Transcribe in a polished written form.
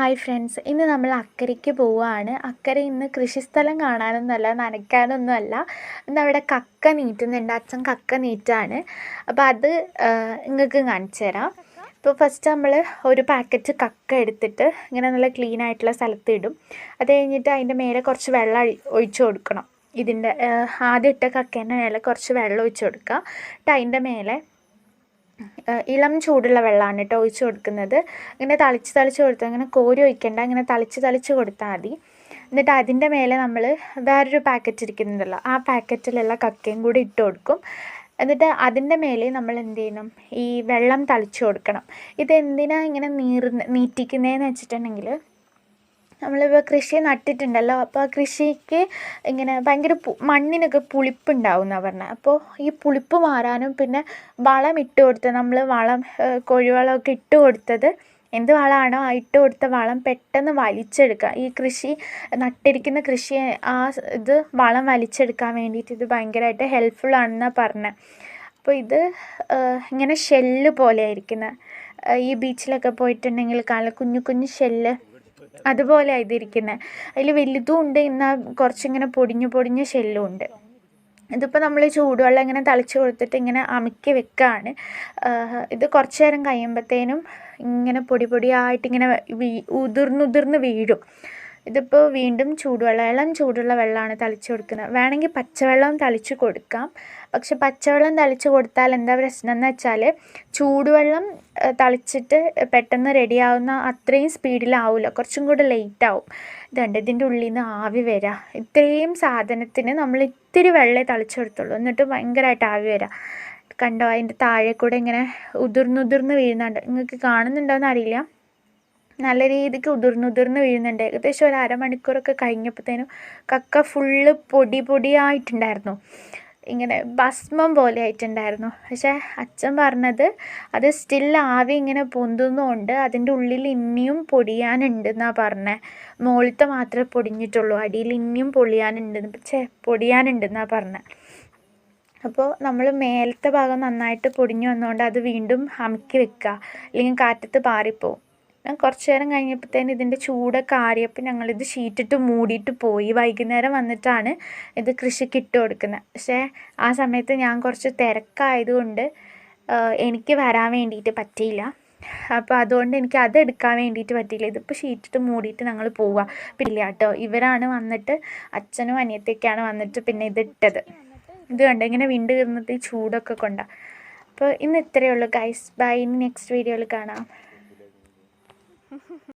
Hi friends, ഇന്ന് നമ്മൾ അക്കരയ്ക്ക് പോവുകയാണ്. അക്കരെ ഇന്ന് കൃഷിസ്ഥലം കാണാനൊന്നുമല്ല, നനയ്ക്കാനൊന്നുമല്ല. ഇന്ന് അവിടെ കക്ക നീറ്റുന്നുണ്ട്. അച്ഛൻ കക്ക നീറ്റാണ്. അപ്പോൾ അത് നിങ്ങൾക്ക് കാണിച്ചു തരാം. ഇപ്പോൾ ഫസ്റ്റ് നമ്മൾ ഒരു പാക്കറ്റ് കക്ക എടുത്തിട്ട് ഇങ്ങനെ നല്ല ക്ലീൻ ആയിട്ടുള്ള സ്ഥലത്ത് ഇടും. അത് കഴിഞ്ഞിട്ട് അതിൻ്റെ മേലെ കുറച്ച് വെള്ളം ഒഴിച്ചു കൊടുക്കണം. ഇതിൻ്റെ ആദ്യം ഇട്ട കക്കേൻ്റെ മേലെ കുറച്ച് വെള്ളം ഒഴിച്ചു കൊടുക്കുക. എന്നിട്ട് അതിൻ്റെ മേലെ ഇളം ചൂടുള്ള വെള്ളമാണ് കേട്ടോ ഒഴിച്ച് കൊടുക്കുന്നത്. ഇങ്ങനെ തളിച്ച് കൊടുത്താൽ ഇങ്ങനെ കോരി ഒഴിക്കേണ്ട, ഇങ്ങനെ തളിച്ച് കൊടുത്താൽ മതി. എന്നിട്ട് അതിൻ്റെ മേലെ നമ്മൾ വേറൊരു പാക്കറ്റ് ഇരിക്കുന്നുണ്ടല്ലോ, ആ പാക്കറ്റിലുള്ള കക്കയും കൂടി ഇട്ട് കൊടുക്കും. എന്നിട്ട് അതിൻ്റെ മേലെ നമ്മൾ എന്ത് ചെയ്യണം, ഈ വെള്ളം തളിച്ച് കൊടുക്കണം. ഇതെന്തിനാണ് ഇങ്ങനെ നീറ്റിക്കുന്നതെന്ന് വെച്ചിട്ടുണ്ടെങ്കിൽ, നമ്മളിപ്പോൾ കൃഷി നട്ടിട്ടുണ്ടല്ലോ, അപ്പോൾ ആ കൃഷിക്ക് ഇങ്ങനെ ഭയങ്കര മണ്ണിനൊക്കെ പുളിപ്പുണ്ടാവും എന്നാണ് പറഞ്ഞത്. അപ്പോൾ ഈ പുളിപ്പ് മാറാനും പിന്നെ വളം ഇട്ട് കൊടുത്ത് നമ്മൾ കോഴിവളമൊക്കെ ഇട്ട് കൊടുത്തത് എന്ത് വളമാണോ ആ ഇട്ട് കൊടുത്ത വളം പെട്ടെന്ന് വലിച്ചെടുക്കുക. ഈ കൃഷി നട്ടിരിക്കുന്ന കൃഷി ഇത് വളം വലിച്ചെടുക്കാൻ വേണ്ടിയിട്ട് ഇത് ഭയങ്കരമായിട്ട് ഹെൽപ്ഫുള്ളാണെന്നാണ് പറഞ്ഞത്. അപ്പോൾ ഇത് ഇങ്ങനെ ഷെല്ല് പോലെ ആയിരിക്കുന്നത്. ഈ ബീച്ചിലൊക്കെ പോയിട്ടുണ്ടെങ്കിൽ കുഞ്ഞു കുഞ്ഞു ഷെല്ല് അതുപോലെ ഇതിരിക്കുന്നത്. അതിൽ വലുതും ഉണ്ട്, എന്നാൽ കുറച്ചിങ്ങനെ പൊടിഞ്ഞ ഷെല്ലും ഉണ്ട്. ഇതിപ്പോൾ നമ്മൾ ചൂടുവെള്ളം ഇങ്ങനെ തളിച്ച് കൊടുത്തിട്ട് ഇങ്ങനെ അമുക്കി വെക്കുകയാണ്. ഇത് കുറച്ച് നേരം കഴിയുമ്പോഴത്തേനും ഇങ്ങനെ പൊടിയായിട്ട് ഇങ്ങനെ ഉതിർന്ന് വീഴും. ഇതിപ്പോൾ വീണ്ടും ഇളം ചൂടുള്ള വെള്ളമാണ് തളിച്ച് കൊടുക്കുന്നത്. വേണമെങ്കിൽ പച്ചവെള്ളം തളിച്ച് കൊടുക്കാം. പക്ഷെ പച്ചവെള്ളം തളിച്ച് കൊടുത്താൽ എന്താ പ്രശ്നം എന്ന് വെച്ചാൽ, ചൂടുവെള്ളം തളിച്ചിട്ട് പെട്ടെന്ന് റെഡിയാവുന്ന അത്രയും സ്പീഡിലാവില്ല, കുറച്ചും കൂടെ ലേറ്റാവും. ഇതുണ്ട്, ഇതിൻ്റെ ഉള്ളിൽ നിന്ന് ആവി വരാം. ഇത്രയും സാധനത്തിന് നമ്മൾ ഇത്തിരി വെള്ളമേ തളിച്ച് കൊടുത്തുള്ളൂ, എന്നിട്ട് ഭയങ്കരമായിട്ട് ആവി വരാം. കണ്ടോ, അതിൻ്റെ താഴെ കൂടെ ഇങ്ങനെ ഉതിർന്ന് വീഴുന്നുണ്ട്. നിങ്ങൾക്ക് കാണുന്നുണ്ടോയെന്ന് അറിയില്ല, നല്ല രീതിക്ക് ഉതിർന്ന് വീഴുന്നുണ്ട്. ഏകദേശം ഒരു അരമണിക്കൂറൊക്കെ കഴിഞ്ഞപ്പോഴത്തേനും കക്ക ഫുള്ള് പൊടിയായിട്ടുണ്ടായിരുന്നു. ഇങ്ങനെ ഭസ്മം പോലെ ആയിട്ടുണ്ടായിരുന്നു. പക്ഷേ അച്ഛൻ പറഞ്ഞത് അത് സ്റ്റിൽ ആവി ഇങ്ങനെ പൊന്തുന്നുകൊണ്ട് അതിൻ്റെ ഉള്ളിൽ ഇനിയും പൊടിയാനുണ്ടെന്നാണ് പറഞ്ഞത്. മുകളിലത്തെ മാത്രമേ പൊടിഞ്ഞിട്ടുള്ളൂ, അടിയിൽ ഇനിയും പൊടിയാനുണ്ടെന്നാണ് പറഞ്ഞത്. അപ്പോൾ നമ്മൾ മേലത്തെ ഭാഗം നന്നായിട്ട് പൊടിഞ്ഞു വന്നുകൊണ്ട് അത് വീണ്ടും അമുക്കി വെക്കുക, അല്ലെങ്കിൽ കാറ്റത്ത് പാറിപ്പോവും. കുറച്ച് നേരം കഴിഞ്ഞപ്പോഴത്തേന് ഇതിൻ്റെ ചൂടൊക്കെ ആറിയപ്പോൾ ഞങ്ങളിത് ഷീറ്റിട്ട് മൂടിയിട്ട് പോയി. വൈകുന്നേരം വന്നിട്ടാണ് ഇത് കൃഷിക്ക് ഇട്ട് കൊടുക്കുന്നത്. പക്ഷേ ആ സമയത്ത് ഞാൻ കുറച്ച് തിരക്കായതുകൊണ്ട് എനിക്ക് വരാൻ വേണ്ടിയിട്ട് പറ്റിയില്ല. അപ്പോൾ അതുകൊണ്ട് എനിക്ക് അത് എടുക്കാൻ വേണ്ടിയിട്ട് പറ്റിയില്ല. ഇതിപ്പോൾ ഷീറ്റിട്ട് മൂടിയിട്ട് ഞങ്ങൾ പോവുക. പിന്നെ കേട്ടോ, ഇവരാണ് വന്നിട്ട്, അച്ഛനും അനിയത്തിയൊക്കെയാണ് വന്നിട്ട് പിന്നെ ഇതിട്ടത്. ഇത് കണ്ടോ, ഇങ്ങനെ വിണ്ട് കീറുന്നത് ഈ ചൂടൊക്കെ കൊണ്ടാണ്. അപ്പോൾ ഇന്ന് ഇത്രയേ ഉള്ളൂ ഗൈസ്. ബൈ, നെക്സ്റ്റ് വീഡിയോയിൽ കാണാം.